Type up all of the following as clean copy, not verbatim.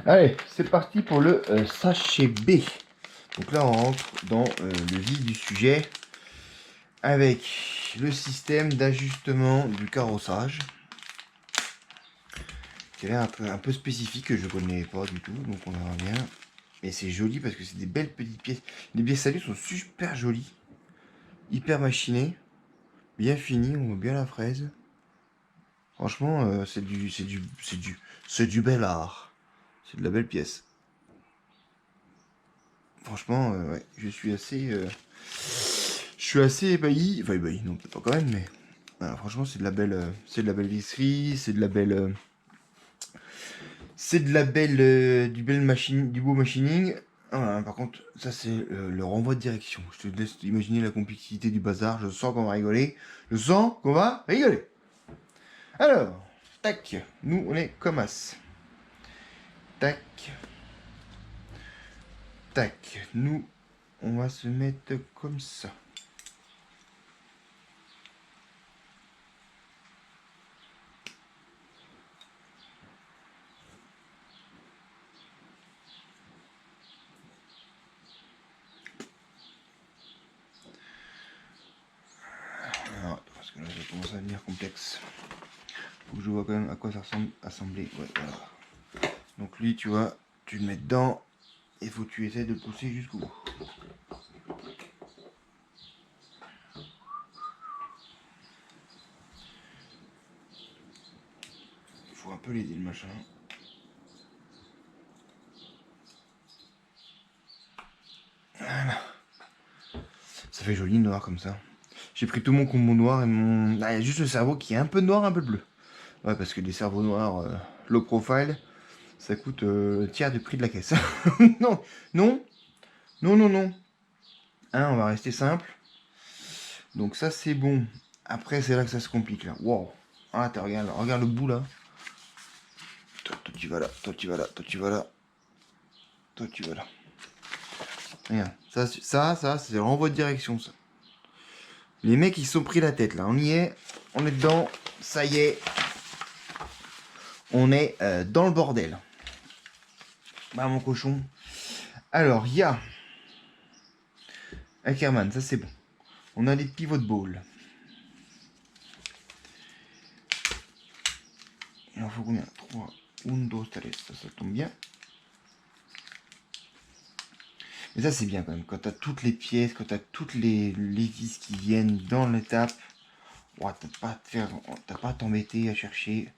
Allez, c'est parti pour le sachet B. Donc là, on rentre dans le vif du sujet avec le système d'ajustement du carrossage. Qui a l'air un peu spécifique, que je ne connais pas du tout, donc on verra bien. Mais c'est joli parce que c'est des belles petites pièces. Les pièces salées sont super jolies, hyper machinées, bien finies, on voit bien la fraise. Franchement, c'est du bel art. C'est de la belle pièce. Franchement, ouais, je suis assez ébahi. Enfin ébahi, non peut-être pas quand même, mais voilà, franchement c'est de la belle visserie, du beau machining. Voilà, par contre, ça c'est le renvoi de direction. Je te laisse imaginer la complexité du bazar. Je sens qu'on va rigoler. Je sens qu'on va rigoler. Alors, tac, nous on est comme as. Tac, tac, nous on va se mettre comme ça. Alors, parce que là ça commence à devenir complexe. Faut que je vois quand même à quoi ça ressemble assembler. Ouais, voilà. Donc lui, tu vois, tu le mets dedans. Il faut que tu essaies de le pousser jusqu'au bout. Il faut un peu l'aider le machin. Voilà. Ça fait joli noir comme ça. J'ai pris tout mon combo noir et mon... Ah, il y a juste le cerveau qui est un peu noir, un peu bleu. Ouais, parce que les cerveaux noirs low profile, ça coûte le tiers du prix de la caisse. Non, non, non, non, non. Hein, on va rester simple. Donc ça, c'est bon. Après, c'est là que ça se complique, là. Wow. Ah, regarde le bout, là. Toi, tu vas là, toi, tu vas là, toi, tu vas là. Toi, tu vas là. Regarde, ça c'est le renvoi de direction, ça. Les mecs, ils se sont pris la tête, là. On est dedans. Ça y est. On est dans le bordel. Bah, mon cochon. Alors, il y a... Ackerman, ça c'est bon. On a les pivots de ball. Il en faut combien? 3. 1, 2, 3. Ça tombe bien. Mais ça, c'est bien quand même. Quand t'as toutes les pièces, quand t'as toutes les vis qui viennent dans l'étape, ouais, t'as pas à t'embêter à chercher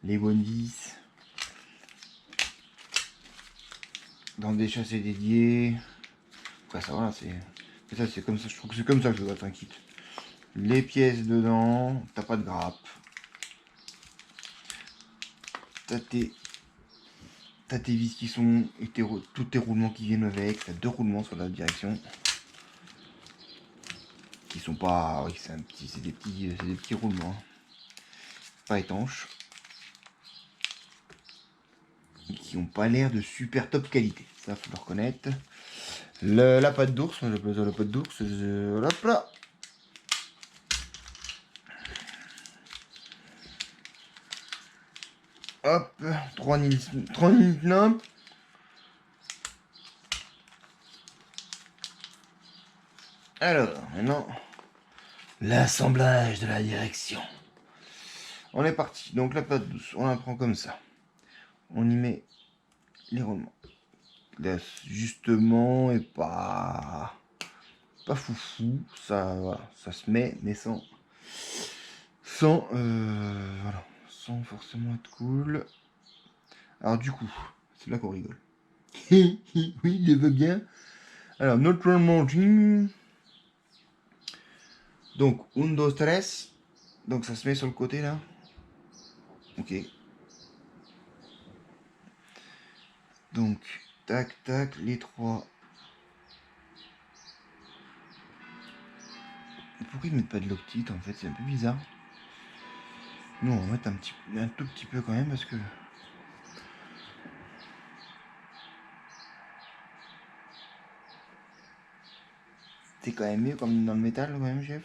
les bonnes vis dans des châssis dédiés. Quoi, ça, voilà, c'est comme ça. Je trouve que c'est comme ça que je dois être un kit. Les pièces dedans, t'as pas de grappe. T'as tes vis qui sont, et tous tes roulements qui viennent avec. T'as 2 roulements sur la direction. Qui sont pas, oui, c'est des petits roulements. Hein. Pas étanches. Et qui ont pas l'air de super top qualité. Ça, faut le reconnaître. La pâte d'ours, j'appelle ça la pâte d'ours. Hop là. Hop, 3 Nilsnom. Alors, maintenant, l'assemblage de la direction. On est parti. Donc la pâte douce, on la prend comme ça. On y met les roulements. L'ajustement est pas foufou. Ça, voilà, ça se met, mais voilà, sans forcément être cool. Alors du coup, c'est là qu'on rigole. Oui, il veut bien. Alors, neutral margin. Donc, 1, 2, 3. Donc, ça se met sur le côté, là. Ok. Donc, tac, tac, les 3. Pourquoi ils mettent pas de loctite, en fait? C'est un peu bizarre. Nous, on va mettre un tout petit peu quand même, parce que... C'est quand même mieux, comme dans le métal, quand même, chef.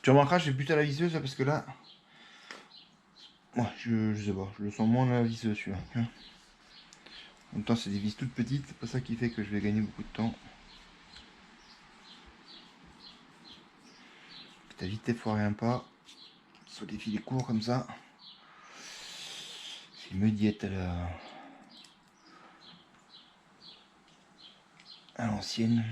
Tu remarqueras, je fais plus à la visseuse là, parce que là... Ouais, je sais pas, je le sens moins la visseuse celui-là. En même temps, c'est des vis toutes petites, c'est pas ça qui fait que je vais gagner beaucoup de temps. T'as vite tes foiré un pas. Sur des filets courts comme ça. C'est me diète à l'ancienne.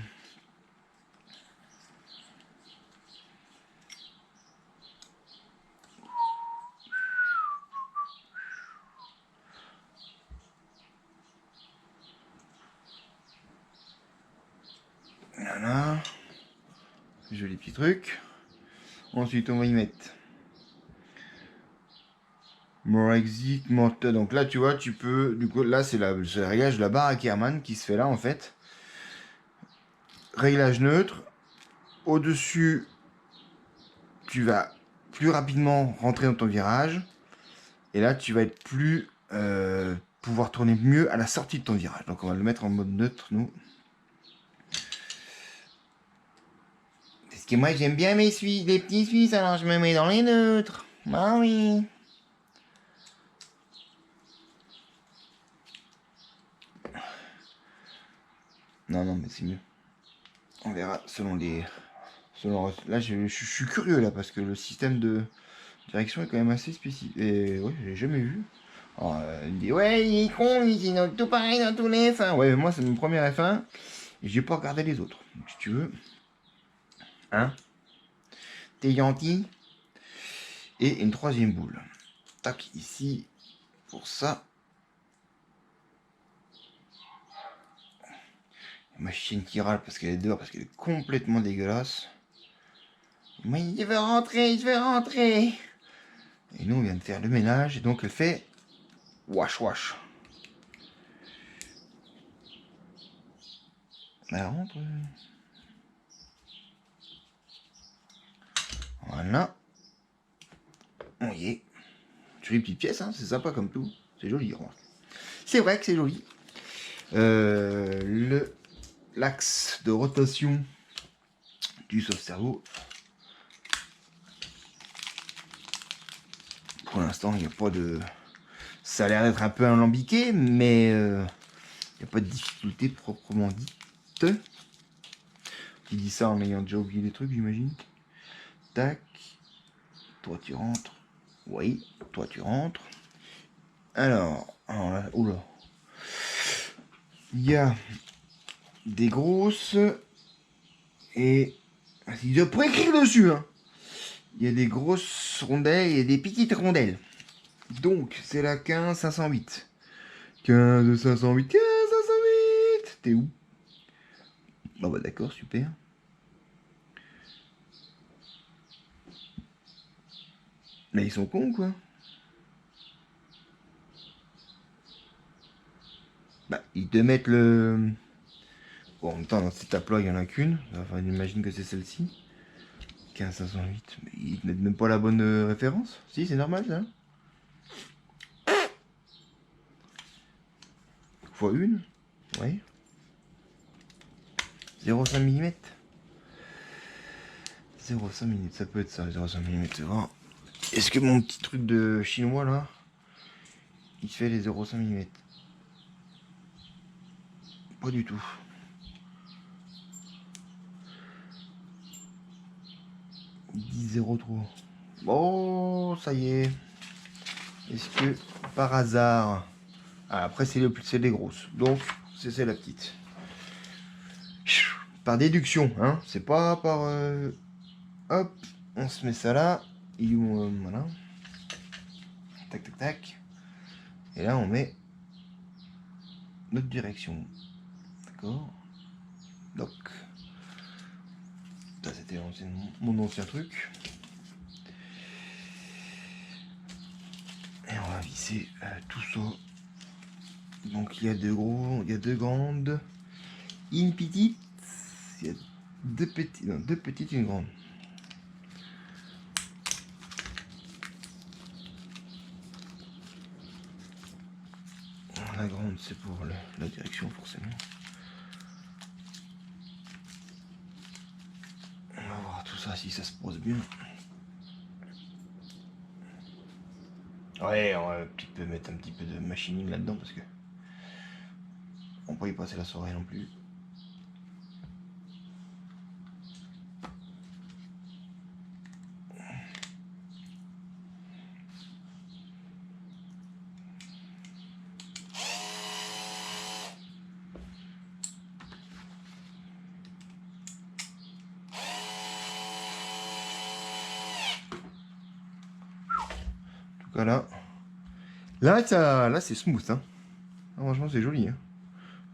Voilà. Joli petit truc. Ensuite, on va y mettre More Exit, Morte. Donc là, tu vois, tu peux. Du coup, là, c'est le réglage de la barre à Kerman qui se fait là en fait. Réglage neutre. Au-dessus, tu vas plus rapidement rentrer dans ton virage. Et là, tu vas être plus. Pouvoir tourner mieux à la sortie de ton virage. Donc, on va le mettre en mode neutre, nous. Parce que moi, j'aime bien les petits Suisses, alors je me mets dans les neutres. Bah oui. Non, non, mais c'est mieux. On verra selon les. Là, je suis curieux là parce que le système de direction est quand même assez spécifique. Et ouais, j'ai jamais vu. Alors, il me dit ouais, il est con, il est tout pareil dans tous les F1. Ouais, mais moi c'est mon premier F1 et j'ai pas regardé les autres. Donc, si tu veux, hein, t'es gentil. Et une troisième boule. Tac, ici pour ça. Ma chienne qui râle parce qu'elle est dehors, parce qu'elle est complètement dégueulasse. Mais il veut rentrer, il veut rentrer. Et nous, on vient de faire le ménage, et donc elle fait wash wash. Elle rentre. Voilà. On y est. Jolie petite pièce, hein, c'est sympa comme tout. C'est joli, remarque. C'est vrai que c'est joli. L'axe de rotation du sauve-cerveau. Pour l'instant, il n'y a pas de... Ça a l'air d'être un peu alambiqué, mais il n'y a pas de difficulté proprement dite. Qui dit ça en ayant déjà oublié des trucs, j'imagine. Tac. Toi, tu rentres. Oui, toi, tu rentres. Alors là, oula. Il y a des grosses et... Il doit pas écrire dessus, hein. Il y a des grosses rondelles et des petites rondelles. Donc, c'est la 15 508. 15 508, 15 508. T'es où? Bon bah d'accord, super. Mais ils sont cons, quoi. Bah, ils te mettent le... Bon, en même temps, dans cette étape-là, il n'y en a qu'une. Enfin, j'imagine que c'est celle-ci. 15 508. Mais ils te mettent même pas la bonne référence. Si, c'est normal, ça. Fois une. Oui. 0,5 mm. 0,5 mm, ça peut être ça, 0,5 mm, c'est vrai. Est-ce que mon petit truc de chinois, là, il fait les 0,5 mm? Pas du tout. 10,03. Bon, ça y est. Est-ce que, par hasard... Ah, après, c'est les grosses. Donc, c'est la petite. Par déduction, hein. C'est pas par... Hop, on se met ça là. Voilà. Tac, tac, tac. Et là, on met notre direction. D'accord. Donc, ça c'était mon ancien truc. Et on va visser tout ça. Donc il y a deux gros, il y a deux grandes, une petite, il y a deux petites, non, deux petites et une grande. La grande c'est pour la direction forcément. On va voir tout ça si ça se pose bien. Ouais, on va peut-être mettre un petit peu de machining là-dedans parce que on peut y passer la soirée non plus. En tout cas là c'est smooth. Hein. Ah, franchement c'est joli. Hein.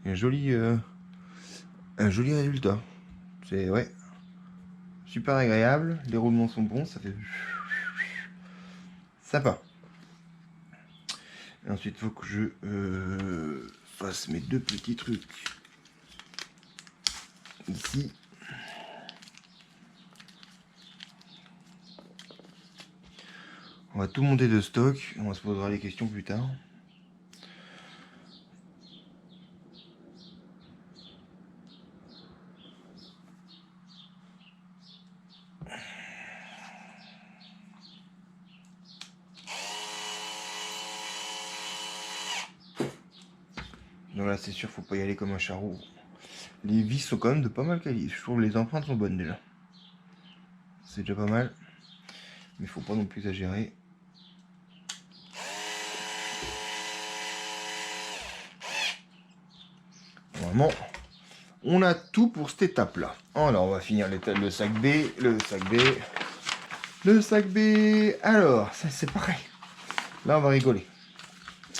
Un joli résultat. C'est ouais, super agréable. Les roulements sont bons, ça fait sympa. Et ensuite, il faut que je fasse mes deux petits trucs ici. On va tout monter de stock. On se posera les questions plus tard. Donc là, c'est sûr, faut pas y aller comme un charreau. Les vis sont quand même de pas mal qualité. Je trouve que les empreintes sont bonnes déjà. C'est déjà pas mal. Mais faut pas non plus exagérer. Normalement, on a tout pour cette étape-là. Alors, on va finir le sac B, le sac B. Alors, ça c'est pareil. Là, on va rigoler.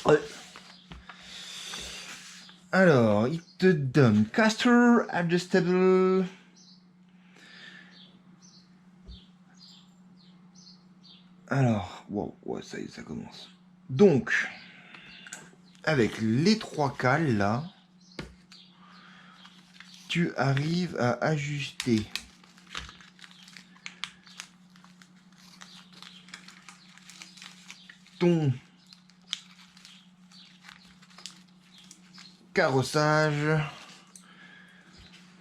Ouais. Alors, il te donne caster adjustable. Alors, wow, ouais, ça y est, ça commence. Donc, avec les trois cales là, tu arrives à ajuster ton carrossage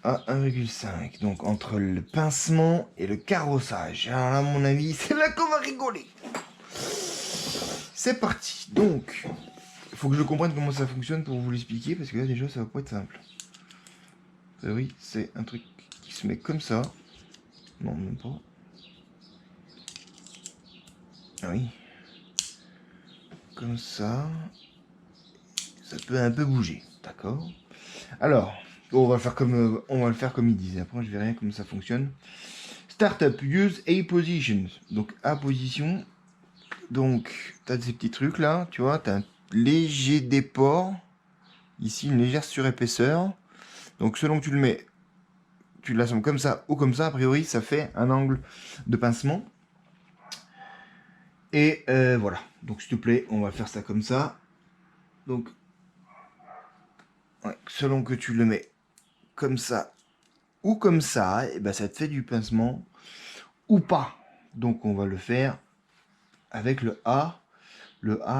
à 1,5. Donc entre le pincement et le carrossage. Alors là, à mon avis, c'est là qu'on va rigoler. C'est parti. Donc, il faut que je comprenne comment ça fonctionne pour vous l'expliquer, parce que là déjà, ça va pas être simple. Oui, c'est un truc qui se met comme ça. Non, même pas. Ah oui. Comme ça. Ça peut un peu bouger, d'accord. Alors, on va le faire comme il disait. Après, je verrai rien comment ça fonctionne. Startup, use A positions. Donc A position. Donc, tu as ces petits trucs là, tu vois, tu as un léger déport. Ici, une légère surépaisseur. Donc, selon que tu le mets, tu l'assommes comme ça ou comme ça, a priori, ça fait un angle de pincement. Et voilà. Donc, s'il te plaît, on va faire ça comme ça. Donc, ouais, selon que tu le mets comme ça ou comme ça, et ben ça te fait du pincement ou pas. Donc on va le faire avec le A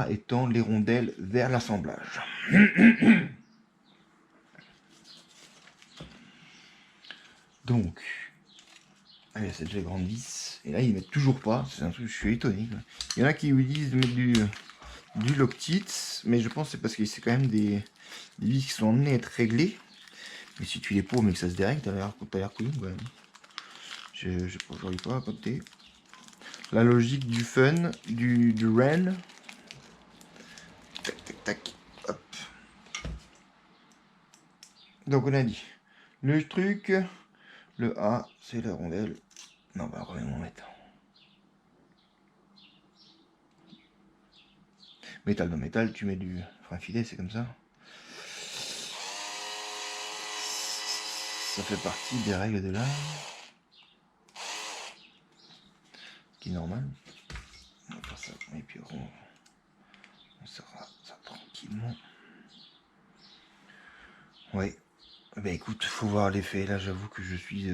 étant les rondelles vers l'assemblage. Donc, allez, c'est déjà grande vis. Et là, ils mettent toujours pas. C'est un truc, je suis étonné. Quoi. Il y en a qui lui disent de mettre du Loctite, mais je pense que c'est parce que c'est quand même des vis qui sont emmenées à être réglées. Mais si tu les paumes et que ça se dérègle, t'as l'air couillon quand même. J'arrive pas à capter. La logique du fun, du Ren. Tac, tac, tac. Hop. Donc on a dit, le truc, le A, c'est la rondelle. Non, bah remets mon mètre. Métal dans métal, tu mets du frein filet, c'est comme ça. Ça fait partie des règles de l'art. Qui est normal. On va faire ça, et puis on sera ça tranquillement. Ouais. Bah écoute, faut voir l'effet. Là, j'avoue que je suis...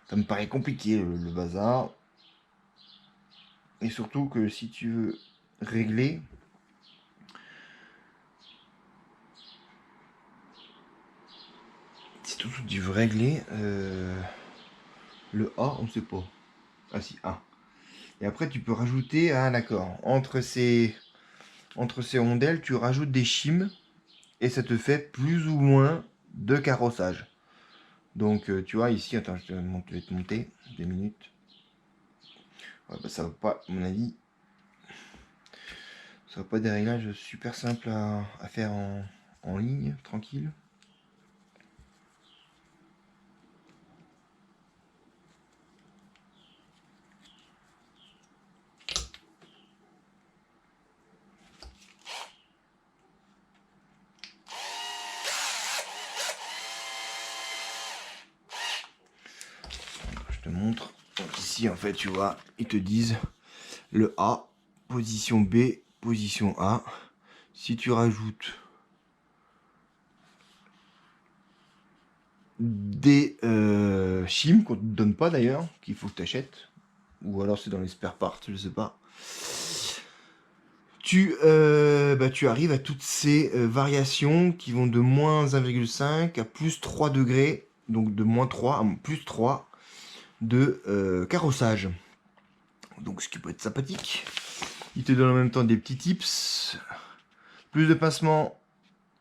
ça me paraît compliqué, le bazar. Et surtout que si tu veux régler... Si tu veux régler... le A, on sait pas. Ah si, A. Et après, tu peux rajouter, ah d'accord, entre ces rondelles, tu rajoutes des shims et ça te fait plus ou moins de carrossage. Donc, tu vois, ici, attends, je vais te monter 2 minutes. Ouais, bah, ça va pas, à mon avis, ça va pas des réglages super simples à faire en ligne, tranquille. Je te montre. Donc ici, en fait, tu vois, ils te disent le A, position B, position A. Si tu rajoutes des shims qu'on te donne pas d'ailleurs, qu'il faut que tu achètes, ou alors c'est dans les spare parts, je sais pas. Tu arrives à toutes ces variations qui vont de moins 1,5 à plus 3 degrés, donc de moins 3 à plus 3 de carrossage. Donc ce qui peut être sympathique. Il te donne en même temps des petits tips. Plus de pincement,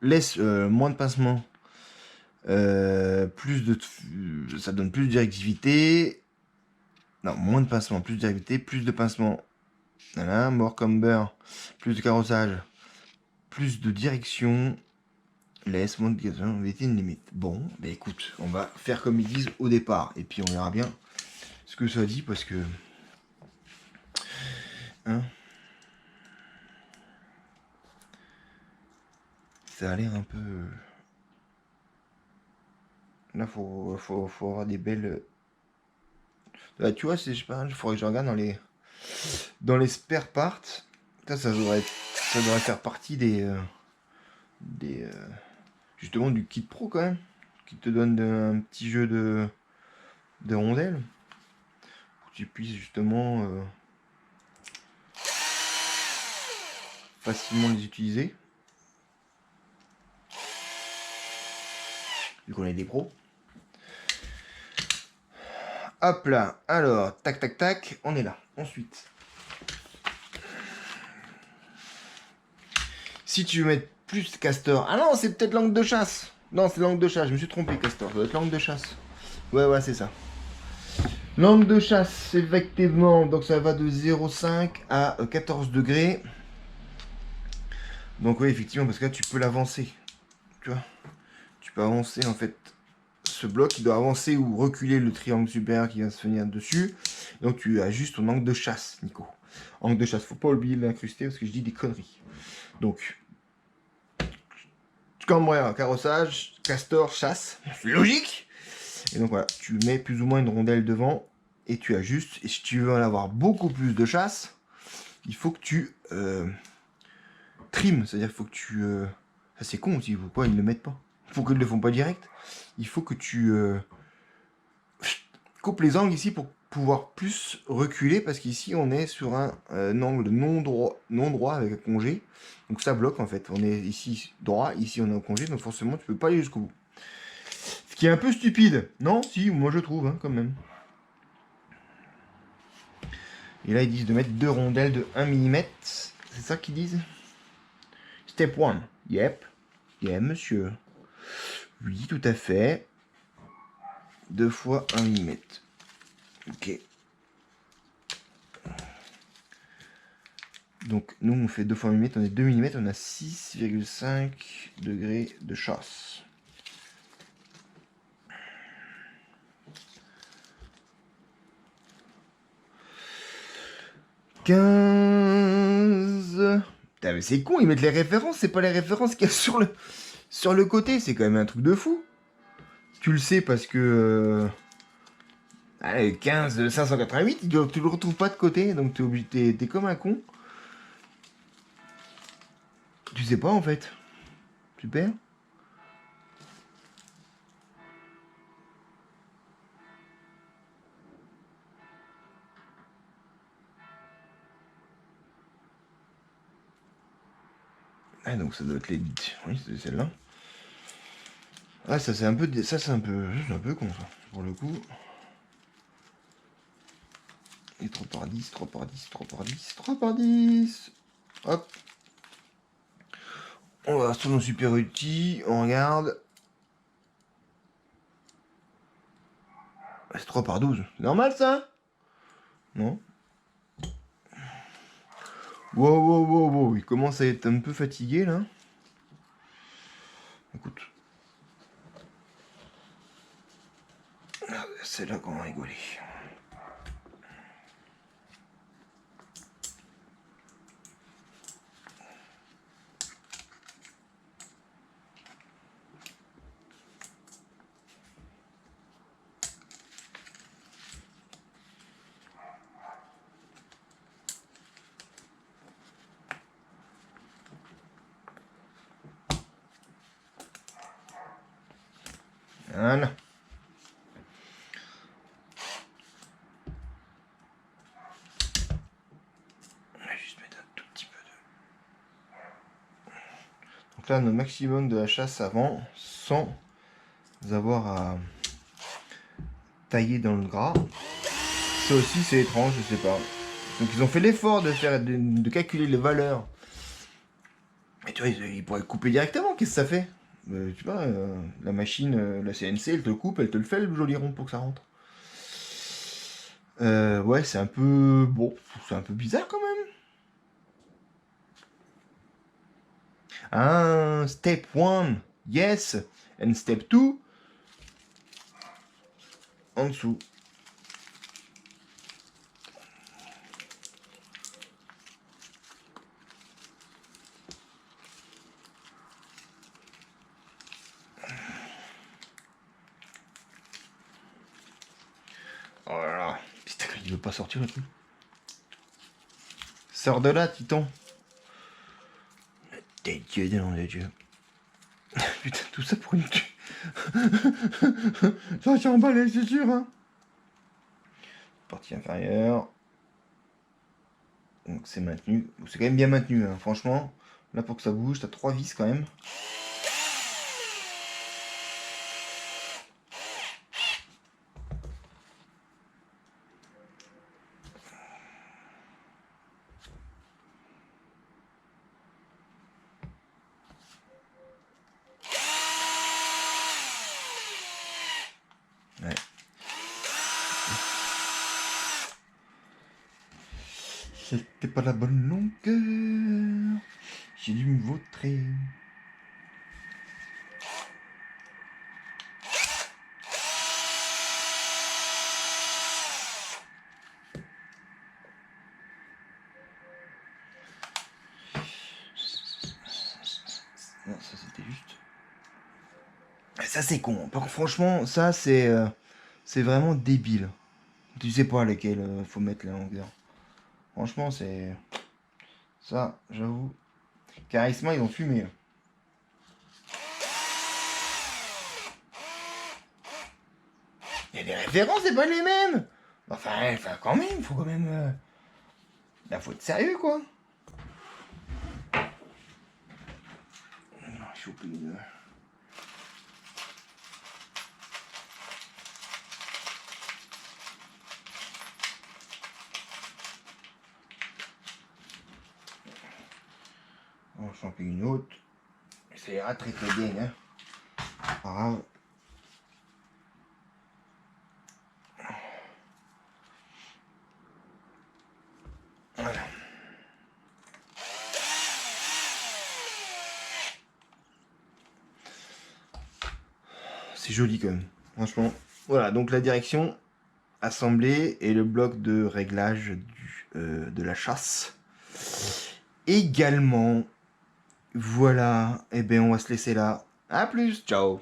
moins de pincement. Ça donne plus de directivité. Non, moins de pincement, plus de directivité, plus de pincement. Voilà, more camber, plus de carrossage, plus de direction. Laisse moins de gazon, une limite. Bon, bah écoute, on va faire comme ils disent au départ. Et puis on verra bien ce que ça dit parce que. Hein, ça a l'air un peu. Là, faut avoir des belles. Là, tu vois, je sais pas, il faudrait que je regarde dans les spare parts. Ça devrait faire partie des justement du kit pro quand même, qui te donne un petit jeu de rondelles pour que tu puisses justement facilement les utiliser. Vu qu'on est des pros. Hop là, alors, tac tac tac, on est là. Ensuite, si tu veux mettre plus de castor, ah non, c'est peut-être l'angle de chasse. Non, c'est l'angle de chasse, je me suis trompé, castor, ça doit être l'angle de chasse. Ouais, c'est ça. L'angle de chasse, effectivement, donc ça va de 0,5 à 14 degrés. Donc oui, effectivement, parce que là, tu peux l'avancer. Tu vois, tu peux avancer, en fait, ce bloc, il doit avancer ou reculer le triangle supérieur qui va se venir dessus. Donc tu ajustes ton angle de chasse, Nico. Angle de chasse, faut pas oublier de l'incruster parce que je dis des conneries. Donc, cambreur, carrossage, castor, chasse, c'est logique. Et donc voilà, tu mets plus ou moins une rondelle devant et tu ajustes. Et si tu veux en avoir beaucoup plus de chasse, il faut que tu trimes, c'est-à-dire qu'il faut que tu... Ça c'est con aussi, pourquoi ils ne le mettent pas? Il faut qu'ils ne le font pas direct. Il faut que tu coupes les angles ici pour pouvoir plus reculer parce qu'ici on est sur un angle non droit avec un congé. Donc ça bloque en fait. On est ici droit, ici on est en congé, donc forcément tu peux pas aller jusqu'au bout. Ce qui est un peu stupide, non? Si, moi je trouve, hein, quand même. Et là ils disent de mettre 2 rondelles de 1 mm. C'est ça qu'ils disent? Step 1. Yep. Yeah, monsieur. Oui, tout à fait. 2 fois 1 mm. Ok. Donc nous on fait 2 fois 1 mm, on est 2 mm, on a 6,5 degrés de chasse. « 15... » Putain mais c'est con, ils mettent les références, c'est pas les références qu'il y a sur le côté, c'est quand même un truc de fou. Tu le sais parce que... Allez, 15 588, tu le retrouves pas de côté, donc t'es comme un con. Tu sais pas en fait. Super. Ah donc ça doit être les... Oui, c'est celle-là. Ah ça c'est un peu... Ça c'est un peu con ça, pour le coup. Et 3 par 10, 3 par 10, 3 par 10, 3 par 10. Hop. On va sur nos super outils, on regarde. C'est 3 par 12. C'est normal ça? Non? Wow, wow, wow, wow. Il commence à être un peu fatigué là. Écoute. C'est là qu'on va rigoler. Voilà. On va juste mettre un tout petit peu de... Donc là, notre maximum de la chasse avant, sans avoir à tailler dans le gras. Ça aussi, c'est étrange, je sais pas. Donc ils ont fait l'effort de calculer les valeurs. Mais tu vois, ils pourraient couper directement, qu'est-ce que ça fait? Tu vois, la machine, la CNC, elle te le coupe, elle te le fait le joli rond pour que ça rentre. Ouais, c'est un peu... Bon, c'est un peu bizarre quand même. Step 1, yes. And step 2, en dessous. Oh là là. Putain, il veut pas sortir le truc. Sors de là, Titon. T'es Dieu de nom de Dieu. Putain, tout ça pour une... Ça j'ai emballé, c'est sûr, hein. Partie inférieure. Donc c'est maintenu. C'est quand même bien maintenu, hein. Franchement. Là, pour que ça bouge, t'as 3 vis quand même. Ouais. C'était pas la bonne longueur. J'ai dû me vautrer. Non, ça c'était juste. Ça c'est con. Par contre, franchement, ça c'est vraiment débile. Tu sais pas lesquels faut mettre la longueur. Franchement, c'est... Ça, j'avoue. Charisma, ils ont fumé. Et les références, c'est pas les mêmes. Enfin, quand même, faut quand même... Là, faut être sérieux, quoi. Choper une... On va choper une autre. Ça ira très très bien, hein. Pas grave. Voilà. C'est joli quand même, franchement. Voilà, donc la direction assemblée et le bloc de réglage de la chasse. Également, voilà, et bien on va se laisser là. A plus, ciao.